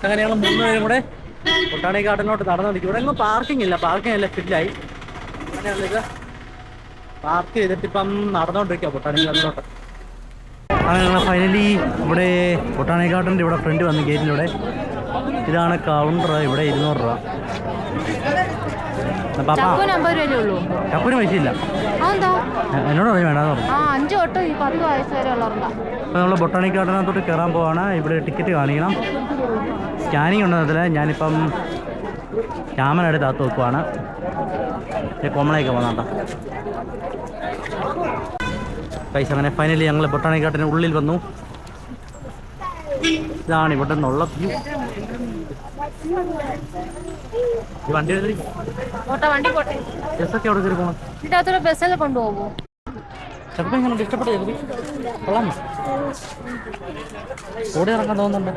അങ്ങനെ ഞങ്ങൾ 3 പേരും കൂടെ ബൊട്ടാണിക്കൽ ഗാർഡനിലോട്ട് നടന്നുകൊണ്ടിരിക്കും. ഇവിടെ ഒന്നും പാർക്കിംഗ് ഇല്ല, പാർക്കിംഗ് എല്ലാം ഫില്ലായി. അങ്ങനെയാണിത് പാർക്ക് ചെയ്തിട്ട് ഇപ്പം നടന്നുകൊണ്ടിരിക്കുക ബൊട്ടാണിക്കൽ ഗാർഡനിലോട്ട്. അങ്ങനെ ഞങ്ങൾ ഫൈനലി ഇവിടെ ബൊട്ടാണിക്കൽ ഗാർഡൻ്റെ ഇവിടെ ഫ്രണ്ട് വന്ന് ഗേറ്റിലൂടെ. ഇതാണ് കൗണ്ടർ. ഇവിടെ 200 രൂപ. ചപ്പൂന് പൈസ ഇല്ല, എന്നോട് പറഞ്ഞു വേണ്ടാന്ന് പറഞ്ഞു. അപ്പോൾ നമ്മൾ ബൊട്ടാണിക്കൽ ഗാർഡനകത്തോട്ട് കയറാൻ പോവാണ്. ഇവിടെ ടിക്കറ്റ് കാണിക്കണം, സ്കാനിങ് ഉണ്ടെന്നതിൽ ഞാനിപ്പം ക്യാമറയുടെ അകത്ത് വെക്കുവാണ്. കോമളയൊക്കെ പോകുന്നുണ്ടോ പൈസ. അങ്ങനെ ഫൈനലി ഞങ്ങൾ ബൊട്ടാണിക്കൽ ഗാർഡന് ഉള്ളിൽ വന്നു. ഇതാണ് ഇവിടെ നിന്നുള്ള വ്യൂ. വണ്ടി ബസ്സൊക്കെ അവിടെ കയറി പോകണം. ബസ്സിൽ കൊണ്ടുപോകുമോ? ചിലപ്പോൾ ഇങ്ങനെ ഇഷ്ടപ്പെട്ടു ചെറുപ്പി കൊള്ളാം. ഓടി ഇറങ്ങാൻ തോന്നുന്നുണ്ട്.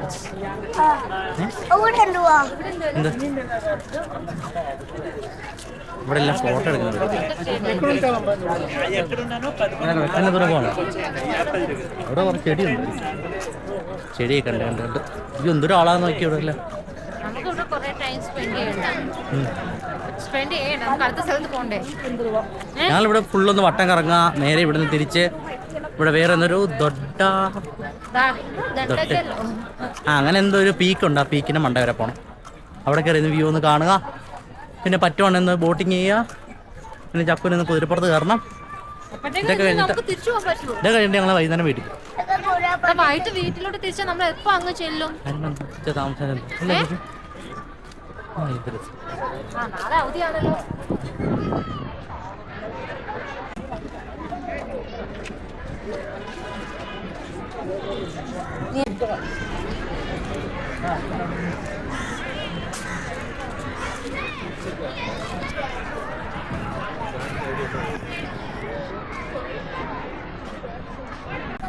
എന്ത് ഇവിടെ എല്ലാം ഫോട്ടോ എടുക്കുന്നുണ്ട്. എന്നെ ദൂരം പോകണം. ഇവിടെ കുറച്ച് ചെടിയുണ്ട്, ചെടിയൊക്കെ ഉണ്ട്. കണ്ട് ഇത് എന്തൊരാളാന്ന് നോക്കി ഇവിടെ എല്ലാം. ഞങ്ങളിവിടെ ഫുള്ളൊന്ന് വട്ടം കറങ്ങുക, നേരെ ഇവിടുന്ന് തിരിച്ച് ഇവിടെ വേറെ എന്തൊരു അങ്ങനെ എന്തോ ഒരു പീക്കുണ്ട്. ആ പീക്കിൻ്റെ മണ്ട വരെ പോകണം. അവിടെ കയറി വ്യൂ ഒന്ന് കാണുക. പിന്നെ പറ്റുവാണെന്ന് ബോട്ടിങ് ചെയ്യുക. പിന്നെ ചക്കുനൊന്ന് കുതിരപ്പുറത്ത് കയറണം. ഇതൊക്കെ കഴിഞ്ഞിട്ട് ഞങ്ങൾ വൈകുന്നേരം വീട്ടിൽ വീട്ടിലോട്ട് തിരിച്ചാൽ നമ്മൾ എപ്പോ അങ്ങ് ചെല്ലും. താമസം നാളെ അവധിയാണല്ലോ.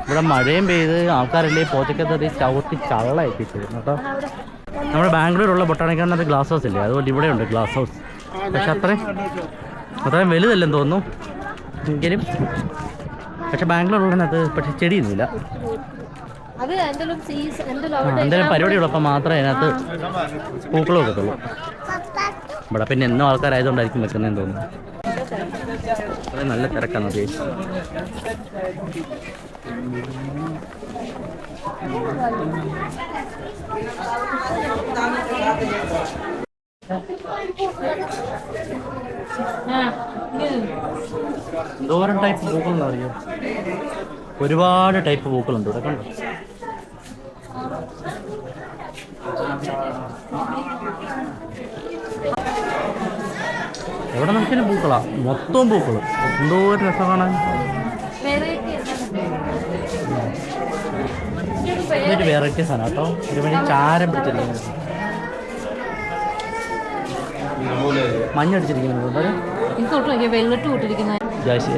ഇവിടെ മഴയും പെയ്ത് ആൾക്കാരല്ലേ പോച്ചക്കത്ത് ചവിട്ടി ചള്ളായിപ്പിച്ചിരുന്നു കേട്ടോ. നമ്മുടെ ബാംഗ്ലൂരുള്ള ബൊട്ടാണിക്കലിനകത്ത് ഗ്ലാസ് ഹൗസ് ഇല്ലേ, അതുപോലെ ഇവിടെ ഉണ്ട് ഗ്ലാസ് ഹൗസ്. പക്ഷെ അത്രയും വലുതല്ലെന്ന് തോന്നുന്നു എങ്കിലും. പക്ഷെ ബാംഗ്ലൂരുള്ളതിനകത്ത് പക്ഷെ ചെടിയൊന്നുമില്ല. എന്തെങ്കിലും പരിപാടിയുള്ളപ്പോൾ മാത്രമേ അതിനകത്ത് പൂക്കളും വെക്കത്തുള്ളൂ. ഇവിടെ പിന്നെ എന്നും ആൾക്കാരായതുകൊണ്ടായിരിക്കും വെക്കുന്നതെന്ന് തോന്നുന്നു. അത് നല്ല തിരക്കാണ് ഉദ്ദേശിച്ചത്. എന്തോരം ടൈപ്പ് പൂക്കളെന്ന് അറിയോ? ഒരുപാട് ടൈപ്പ് പൂക്കളുണ്ട് ഇവിടെ. കണ്ടോ? എവിടെ നോക്കിയാലും പൂക്കളാ, മൊത്തവും പൂക്കള്. എന്തോ ഒരു രസം കാണാൻ. ഇതൊരു വെറൈറ്റീസ് ആണ് കേട്ടോ. ഒരുപാട് ചാരം പിടിച്ചിരിക്കുന്നത്, മഞ്ഞടിച്ചിരിക്കുന്നുണ്ട്.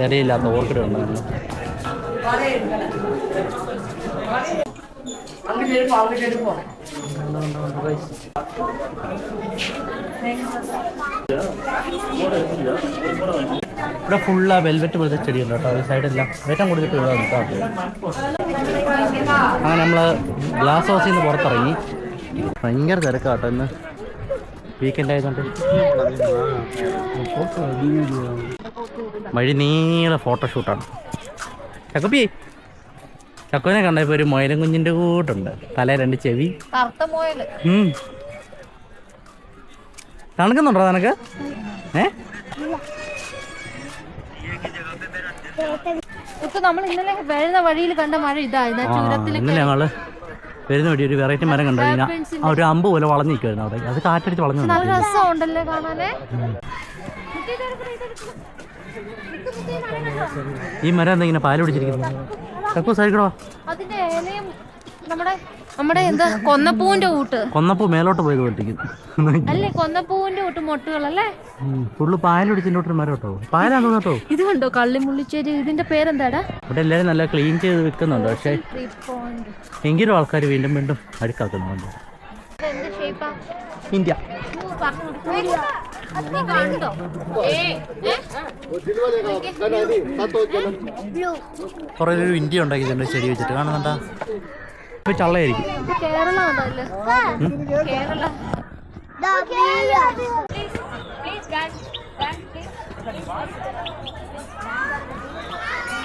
ഇലയില്ലാത്ത ഓർക്കിഡ് ഉണ്ട്. ഇവിടെ ഫുള്ള് വെൽവെറ്റ് പോലത്തെ ചെടിയുണ്ട് കേട്ടോ. ഈ സൈഡെല്ലാം ഏറ്റവും കൂടുതൽ ഇവിടെ കേട്ടോ. അങ്ങനെ നമ്മൾ ഗ്ലാസ് ഹൗസിൽ നിന്ന് പുറത്തിറങ്ങി. ഭയങ്കര തിരക്കാട്ടോ ഇന്ന്, വീക്കെൻഡ് ആയതുകൊണ്ട്. വഴി നീളെ ഫോട്ടോഷൂട്ടാണ്. ചക്കുവിനെ കണ്ടപ്പോൾ ഒരു മുയലും കുഞ്ഞിൻ്റെ കൂട്ടുണ്ട്. തല 2 ചെവി. തണുക്കുന്നുണ്ടോ നിനക്ക്? ഇന്നലെ വരുന്ന വഴിയിൽ കണ്ട മഴ ഇതായിരുന്നു. ഇന്നലെ ഞങ്ങള് വരുന്ന വഴി ഒരു വെറൈറ്റി മരം കണ്ടു. ആ ഒരു അമ്പ് പോലെ വളഞ്ഞു നിൽക്കുമായിരുന്നു അവിടെ. അത് കാറ്റടിച്ച് വളഞ്ഞു. ഈ മരം എന്താ ഇങ്ങനെ പാല് പിടിച്ചിരിക്കുന്നത്? ചക്കു സൈക്കിളോ? അതിന്റെ ഇലയും നമ്മുടെ എന്താ കൊന്നപ്പൂവിന്റെ കൂട്ട്. കൊന്നപ്പൂ മേലോട്ട് പോയത് പോലിരിക്കുന്നു അല്ലേ? കൊന്നപ്പൂവിന്റെ കൂട്ട് മൊട്ടുകളല്ലേ? ഫുള്ള് പാല് പിടിച്ചിട്ട് മരം കേട്ടോ. പാലാന്ന് കേട്ടോ. ഇത് കണ്ടോ കള്ളിമുള്ളിച്ചേരി. ഇതിന്റെ പേരെന്താടാ? ഇവിടെ എല്ലാവരും നല്ല ക്ലീൻ ചെയ്ത് വെക്കുന്നുണ്ട്. പക്ഷെ എങ്കിലും ആൾക്കാർ വീണ്ടും വീണ്ടും അഴുക്കാക്കുന്നുണ്ട്. ഇന്ത്യ കുറെ ഒരു ഇന്ത്യ ഉണ്ടാക്കിയിട്ടുണ്ട് ചെടി വെച്ചിട്ട്. കാണുന്നുണ്ടാ? ഇപ്പൊ ചള്ളയായിരിക്കും. കേരള ഉണ്ടല്ലേ കേരള.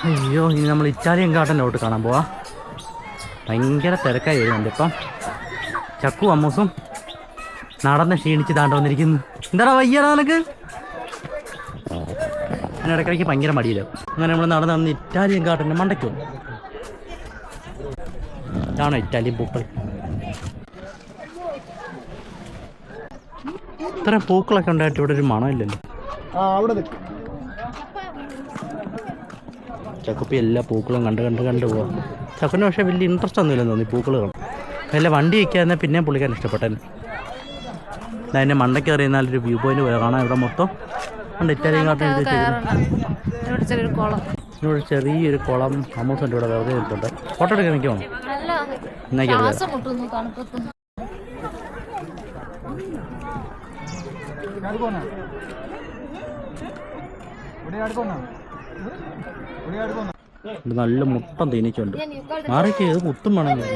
അയ്യോ, ഇനി നമ്മൾ ഇറ്റാലിയൻ ഗാർഡൻ്റെ കാണാൻ പോവാ. ഭയങ്കര തിരക്കായി വരുന്നുണ്ട് ഇപ്പം. ചക്കു അമ്മൂസും നടന്ന് ക്ഷീണിച്ച് താണ്ട് വന്നിരിക്കുന്നു. എന്താടാ വയ്യടാ നിനക്ക്? അങ്ങനെ ഇടയ്ക്കിടയ്ക്ക് ഭയങ്കര മടിയില്ല. അങ്ങനെ നമ്മൾ നടന്ന് ഇറ്റാലിയൻ ഗാർഡൻ്റെ മണ്ടയ്ക്ക് വന്നു. ഇതാണോ ഇറ്റാലിയൻ പൂക്കൾ? ഇത്ര പൂക്കളൊക്കെ ഉണ്ടായിട്ട് ഇവിടെ ഒരു മണമില്ലല്ലോ. ചക്കുപ്പി എല്ലാ പൂക്കളും കണ്ട് പോവാം. ചക്കുന് പക്ഷേ വലിയ ഇൻട്രസ്റ്റ് ഒന്നുമില്ലെന്ന് തോന്നി പൂക്കൾ കാണും. വല്ല വണ്ടി വയ്ക്കാതെ പിന്നെയും പുള്ളിക്കാൻ ഇഷ്ടപ്പെട്ടൻ. അതിൻ്റെ മണ്ടയ്ക്ക് അറിയുന്നാലൊരു വ്യൂ പോയിന്റ് പോയാൽ കാണാം. ഇവിടെ മൊത്തം ഇറ്റാലിയൻ ഗാർഡൻ ഇവിടെ ചെറിയൊരു കുളം. അമ്മൂസൻ്റെ ഇവിടെ വെറുതെ നിൽക്കുന്നുണ്ട്. ഫോട്ടോ എടുക്കാൻ നിൽക്കുമോ? നല്ല മുട്ടം തേനീച്ചുണ്ട്. മാറിക്ക് ഇത് മുത്തും വേണമെങ്കിൽ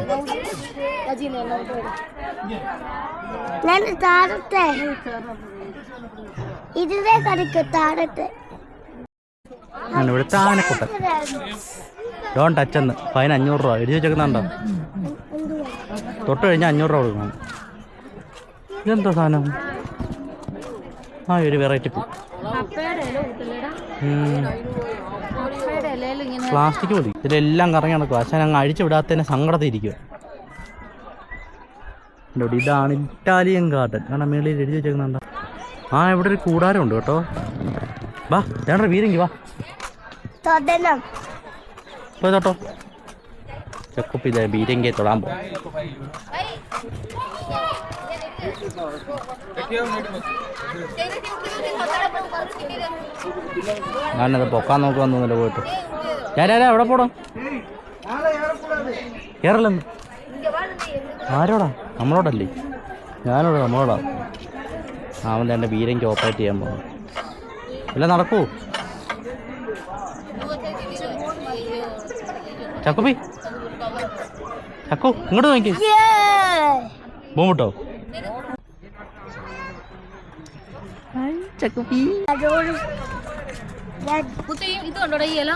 ഇവിടുത്തെ ആനക്കുട്ടൻ. ഡോൺ ടച്ചെന്ന് ഫൈൻ 500 രൂപ എഴുതി വെച്ചേക്കുന്നുണ്ടോ? തൊട്ട് കഴിഞ്ഞാൽ 500 രൂപ കൊടുക്കണം. ഇതെന്താ സാധനം? ആ ഒരു വെറൈറ്റി പൂ. പ്ലാസ്റ്റിക് മതി. ഇതിലെല്ലാം കറങ്ങി നടക്കുക. പക്ഷേ ഞങ്ങൾ അഴിച്ചു വിടാത്തതിനെ സങ്കടത്തിരിക്കുക. ഇതാണ് ഇറ്റാലിയൻ ഗാർഡൻ. കാരണം മേളിൽ എഴുതി വെച്ചേക്കുന്നുണ്ടോ? ആ ഇവിടെ ഒരു കൂടാരം ഉണ്ട് കേട്ടോ. വാ വേണ്ട വീരെങ്കി വാ പോയി തൊട്ടോ. ചെക്കുപ്പ് ഇതേ ബീരങ്കിയെ തൊടാൻ പോകും. ഞാനത് പൊക്കാൻ നോക്കുവാൻ തോന്നില്ല പോയിട്ട്. ഞാനാ എവിടെ പോടാ? കേരളന്ന് ആരോടാ? നമ്മളോടല്ലേ? ഞാനോട് നമ്മളോടാ. അവൻ എൻ്റെ ബീരങ്കി ഓപ്പറേറ്റ് ചെയ്യാൻ പോകുന്നു. ഇല്ല നടക്കൂ. ചക്കുപ്പി ചക്കു ഇങ്ങോട്ട് നോക്കി ബോംബിട്ടോ. ചക്കുപ്പി ഇത് കണ്ടോടാ ഈ ഇല?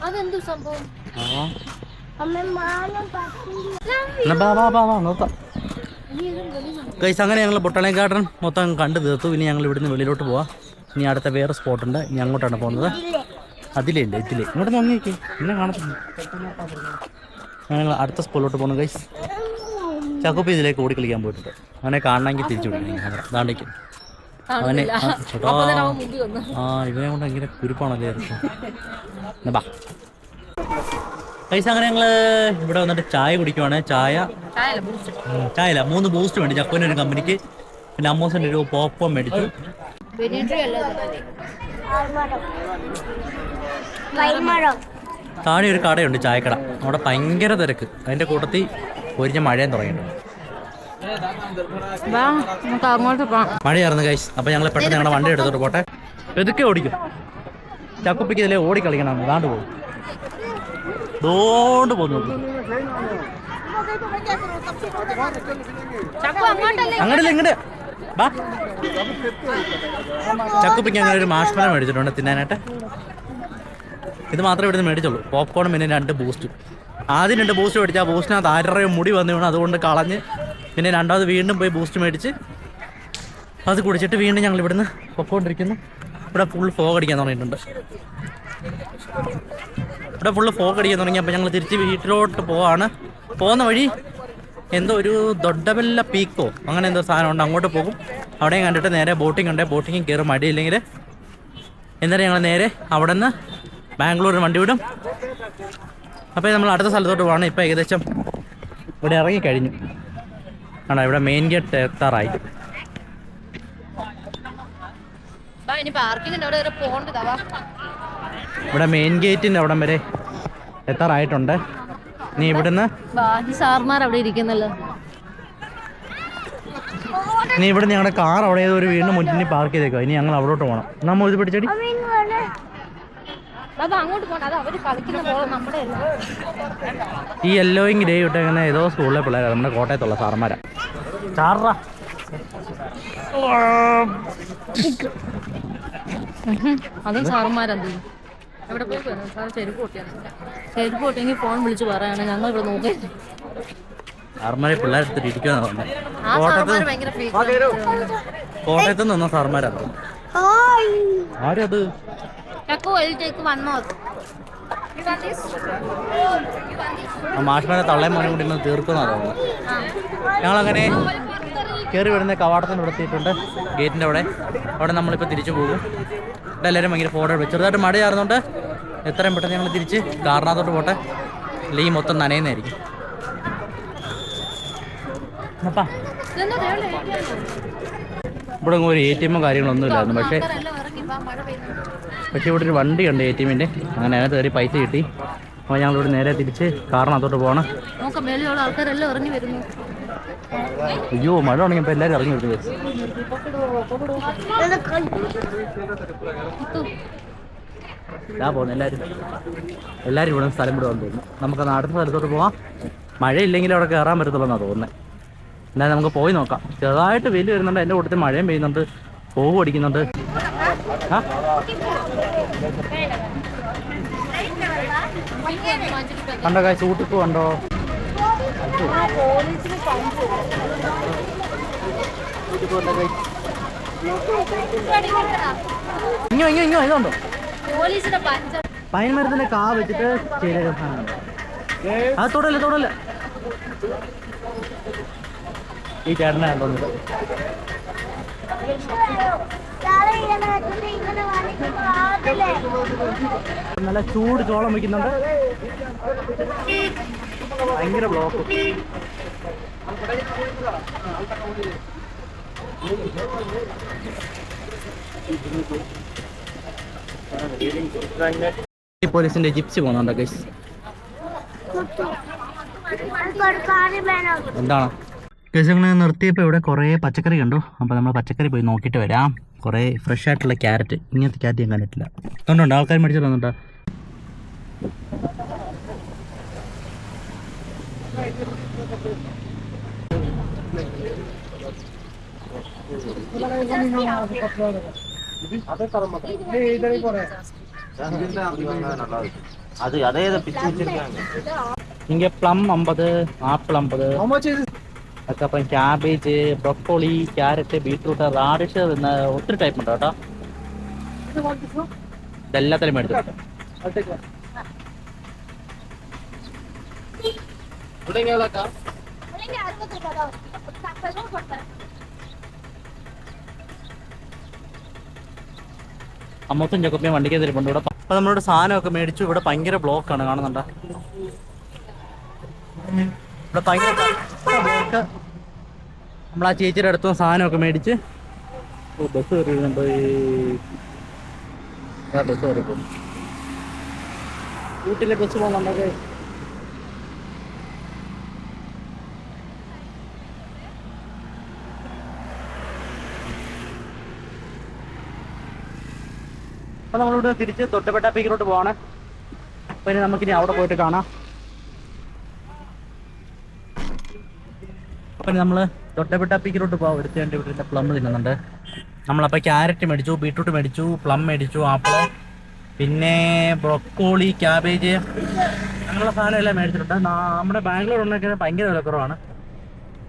അതെന്തു സംഭവം? ഗൈസ് അങ്ങനെ ഞങ്ങൾ ബൊട്ടാണിക്കൽ ഗാർഡൻ മൊത്തം കണ്ടു തീർത്തു. ഇനി ഞങ്ങൾ ഇവിടുന്ന് വെളിയിലോട്ട് പോവാം. ഇനി അടുത്ത വേറെ സ്പോട്ടുണ്ട്. ഇനി അങ്ങോട്ടാണ് പോകുന്നത്. ഇതിലേ ഇങ്ങോട്ട് നോക്കി പിന്നെ കാണത്തില്ല. ഞങ്ങൾ അടുത്ത സ്പോട്ടിലോട്ട് പോകുന്നു ഗൈസ്. ചക്കുപ്പി ഇതിലേക്ക് ഓടി കളിക്കാൻ പോയിട്ടുണ്ട്. അവനെ കാണണമെങ്കിൽ തിരിച്ചു വിളിക്കും. ദാണ്ടേക്ക് അവനെ ഇവനെ കൊണ്ട് ഭയങ്കര കുരുപ്പാണല്ലേ. ബാ ഗൈസ് അങ്ങനെ ഞങ്ങൾ ഇവിടെ വന്നിട്ട് ചായ കുടിക്കുവാണ്. ചായ അല്ല 3 ബൂസ്റ്റ് വേണ്ടി ചക്കുവിൻ്റെ ഒരു കമ്പനിക്ക്. പിന്നെ അമ്മൂസിൻ്റെ ഒരു പോപ്കോൺ മേടിച്ചു. താഴെ ഒരു കടയുണ്ട്, ചായക്കട. അവിടെ ഭയങ്കര തിരക്ക്. അതിൻ്റെ കൂട്ടത്തിൽ പൊരിഞ്ഞ മഴയും തുടങ്ങിയിട്ടുണ്ട്. മഴയായിരുന്നു ഗൈസ്. അപ്പോൾ ഞങ്ങൾ പെട്ടെന്ന് ഞങ്ങളുടെ വണ്ടി എടുത്തോട്ട് പോട്ടെ. എതൊക്കെ ഓടിക്കും. ചക്കുപ്പിക്ക് ഇതിലെ ഓടിക്കളിക്കണം. അതാണ്ട് പോകും. ദോണ്ട് പോകുന്നു. അങ്ങോട്ടില്ല ഇങ്ങോട്ട് ബാ. ചക്കുപ്പിക്ക് അങ്ങനെ ഒരു മാഷ്മല മേടിച്ചിട്ടുണ്ട് തിന്നാനായിട്ട്. ഇത് മാത്രമേ ഇവിടുന്ന് മേടിച്ചുള്ളൂ. പോപ്കോണും പിന്നെ 2 ബൂസ്റ്റ്. ആദ്യം 2 ബൂസ്റ്റ് മേടിച്ച് ആ ബൂസ്റ്റിനകത്ത് 1000 രൂപ മുടി വന്നു വീണ്. അതുകൊണ്ട് കളഞ്ഞ് പിന്നെ രണ്ടാമത് വീണ്ടും പോയി ബൂസ്റ്റ് മേടിച്ച് അത് കുടിച്ചിട്ട് വീണ്ടും ഞങ്ങൾ ഇവിടുന്ന് പൊക്കോണ്ടിരിക്കുന്നു. ഇവിടെ ഫുൾ ഫോഗ് അടിക്കാൻ തുടങ്ങിയിട്ടുണ്ട്. ഇവിടെ ഫുള്ള് ഫോഗ് അടിക്കാൻ തുടങ്ങി. അപ്പോൾ ഞങ്ങൾ തിരിച്ച് വീട്ടിലോട്ട് പോവാണ്. പോകുന്ന വഴി എന്തോ ഒരു ദൊഡ്ഡബെല്ല പീക്കോ അങ്ങനെ എന്തോ സാധനം ഉണ്ട്. അങ്ങോട്ട് പോകും. അവിടെയും കണ്ടിട്ട് നേരെ ബോട്ടിംഗ് ഉണ്ട്. ബോട്ടിങ്ങിൽ കയറും. മടിയില്ലെങ്കിൽ എന്നിട്ട് ഞങ്ങൾ നേരെ അവിടെ നിന്ന് ബാംഗ്ലൂരിന് വണ്ടി വിടും. അപ്പോൾ നമ്മൾ അടുത്ത സ്ഥലത്തോട്ട് പോകണം. ഇപ്പോൾ ഏകദേശം ഇവിടെ ഇറങ്ങിക്കഴിഞ്ഞു. ആണോ ഇവിടെ മെയിൻ ഗേറ്റ് എത്താറായി. ഇവിടെ മെയിൻ ഗേറ്റിൻ്റെ അവിടം വരെ എത്താറായിട്ടുണ്ട്. നീ ഇവിടുന്ന് അവിടെ ഇരിക്കുന്നല്ലോ. നീ ഇവിടെ ഞങ്ങളുടെ കാർ അവിടെ ഒരു വീടിന് മുന്നിൽ പാർക്ക് ചെയ്തേക്കോ. ഇനി ഞങ്ങൾ അവിടോട്ട് പോകണം. നമ്മൾ ഇത് പിടിച്ചടി അത് അങ്ങോട്ട് പോകണ്ട, അത് അവര് കളിക്കുന്ന പോലെ നമ്മുടെ ഈ യെല്ലോയും ഗ്രേ ഇട്ട് അങ്ങനെ ഏതോ സ്കൂളിലെ പിള്ളേരാണ്, നമ്മുടെ കോട്ടയത്തുള്ള സാറന്മാരാ. ചാറാ അതും സാറന്മാരെന്ത് ചെയ്യും? എവിടെ പോയി സാർ ചെരുപ്പ് പൊട്ടിയാണ്. ചെരുപ്പ് പൊട്ടിയെങ്കിൽ ഫോൺ വിളിച്ച് പറയാണ് ഞങ്ങൾ ഇവിടെ നോക്കി. സാറന്മാരെ പിള്ളേരെടുത്തിട്ട് ഇരിക്കുമെന്ന് പറഞ്ഞു. ആ സാറന്മാർ ഭയങ്കര കോട്ടയത്ത് നിന്ന സാറന്മാരാണ്. ആരത്? മാഷ്മാരെ തള്ളയും മോനും കൂടി ഇന്ന് തീർക്കുന്നതാണ് തോന്നുന്നത്. ഞങ്ങളങ്ങനെ കയറി വരുന്ന കവാടത്തിന് നിർത്തിയിട്ടുണ്ട്, ഗേറ്റിൻ്റെ അവിടെ നമ്മളിപ്പോൾ തിരിച്ചു പോകും. ഇവിടെ എല്ലാവരും ഭയങ്കര ഫോട്ടോ എടുക്കും. ചെറുതായിട്ട് മഴ ചാറുന്നുണ്ട്. എത്രയും പെട്ടെന്ന് ഞങ്ങൾ തിരിച്ച് കാറിനകത്തോട്ട് പോട്ടെ, അല്ലെങ്കിൽ മൊത്തം നനയുന്നതായിരിക്കും. അപ്പാ ഇവിടെ ഒരു ATM കാര്യങ്ങളൊന്നും ഇല്ലായിരുന്നു. പക്ഷേ ഇവിടെ ഒരു വണ്ടി ഉണ്ട് ATMൻ്റെ. അങ്ങനെ അതിനകത്ത് കയറി പൈസ കിട്ടി. അപ്പോൾ ഞങ്ങളിവിടെ നേരെ തിരിച്ച് കാറിനകത്തോട്ട് പോകണം. ആൾക്കാരെല്ലാം ഇറങ്ങി വരുന്നു. അയ്യോ, മഴ തുടങ്ങിയപ്പോൾ എല്ലാവരും ഇറങ്ങി വരുന്നത്. ഇതാ പോകുന്നു എല്ലാവരും ഇവിടെ സ്ഥലം വിടുവാൻ തോന്നുന്നു. നമുക്കത് അടുത്ത സ്ഥലത്തോട്ട് പോവാം. മഴയില്ലെങ്കിലും അവിടെ കയറാൻ പറ്റത്തുള്ളൂ തോന്നുന്നത്. എന്നാലും നമുക്ക് പോയി നോക്കാം. ചെറുതായിട്ട് വെയിൽ വരുന്നുണ്ട്, എൻ്റെ കൂട്ടത്തിൽ മഴയും പെയ്യുന്നുണ്ട്, പോവും അടിക്കുന്നുണ്ട്. കണ്ടോ ചൂട്ടിപ്പ് കണ്ടോ? ഇങ്ങോ ഇതുണ്ടോ? പൈൻ മരത്തിന്റെ കാ വെച്ചിട്ട് ചെയ്ത സാധനം. അത് തൊടല്ലേ. ഈ ചേട്ടനെ കണ്ടോന്നിട്ട് നല്ല ചൂട് ചോളം വയ്ക്കുന്നുണ്ട്. ഭയങ്കര ബ്ലോക്ക്. പോലീസിന്റെ ജിപ്സി പോകുന്നുണ്ടോ ഗൈസ്? എന്താണ് ഗൈസ്? അങ്ങനെ നിർത്തിയപ്പോൾ ഇവിടെ കുറേ പച്ചക്കറി കണ്ടു. അപ്പോൾ നമ്മൾ പച്ചക്കറി പോയി നോക്കിയിട്ട് വരാം. കുറേ ഫ്രഷ് ആയിട്ടുള്ള ക്യാരറ്റ്, ഇങ്ങനത്തെ ക്യാരറ്റ് ഞാൻ കണ്ടിട്ടില്ല. അതുകൊണ്ടുണ്ട് ആൾക്കാർ മേടിച്ചിട്ട് വന്നിട്ടോ. இங்கே ப்ளம் 50, ஆப்பிள் 50, அதுக்கப்புறம் cabbage, broccoli, carrot, beetroot, radish എന്ന ഒത്തിരി ടൈപ്പ് ഉണ്ട് കേട്ടോ. ഇതെല്ലാത്തിലും മേടിച്ചിട്ടുണ്ട്. അമ്മത്തും ചക്കൊപ്പയും വണ്ടിക്ക് തരുന്നുണ്ട് ഇവിടെ. അപ്പോൾ നമ്മളിവിടെ സാധനമൊക്കെ മേടിച്ചു. ഇവിടെ ഭയങ്കര ബ്ലോക്കാണ്, കാണുന്നുണ്ടോ? ഇവിടെ ഭയങ്കര ബ്ലോക്ക്. നമ്മൾ ആ ചേച്ചിയുടെ അടുത്തും സാധനമൊക്കെ മേടിച്ച് ബസ് കയറിയിരുന്നുണ്ട്. ബസ് കയറിപ്പോ ഊട്ടിയിലെ ബസ് പോകുന്നുണ്ടോ? അപ്പോൾ നമ്മളിവിടെ തിരിച്ച് തൊട്ടപ്പെട്ട പീക്കിലോട്ട് പോവാണ്. അപ്പോൾ ഇനി നമുക്കിനി അവിടെ പോയിട്ട് കാണാം. അപ്പം നമ്മൾ തൊട്ടപ്പെട്ട പീക്കിലോട്ട് പോകാം. എടുത്തേണ്ട വീട്ടിൻ്റെ പ്ലം തിന്നുന്നുണ്ട്. നമ്മളപ്പോൾ ക്യാരറ്റ് മേടിച്ചു, ബീട്രൂട്ട് മേടിച്ചു, പ്ലം മേടിച്ചു, ആപ്പിള്, പിന്നെ ബ്രൊക്കോളി, ക്യാബേജ്, അങ്ങനെയുള്ള സാധനം എല്ലാം മേടിച്ചിട്ടുണ്ട്. നമ്മുടെ ബാംഗ്ലൂർ ഉണ്ടാക്കിയത് ഭയങ്കര വിലക്കുറവാണ്.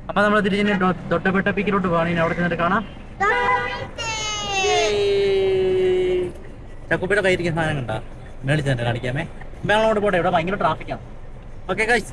അപ്പം നമ്മൾ തിരിച്ച് തൊട്ടപ്പെട്ട പീക്കിലോട്ട് പോകാൻ. ഇനി അവിടെ ചെന്നിട്ട് കാണാം. ചക്കുപ്പിയുടെ കയ്യിരിക്കുന്ന സാധനം കണ്ടാ മേടിച്ചു തന്നെ കാണിക്കാമേ. ബാംഗ്ലൂരോട് പോട്ടെ, ഇവിടെ ഭയങ്കര ട്രാഫിക്കാണ്. Okay guys.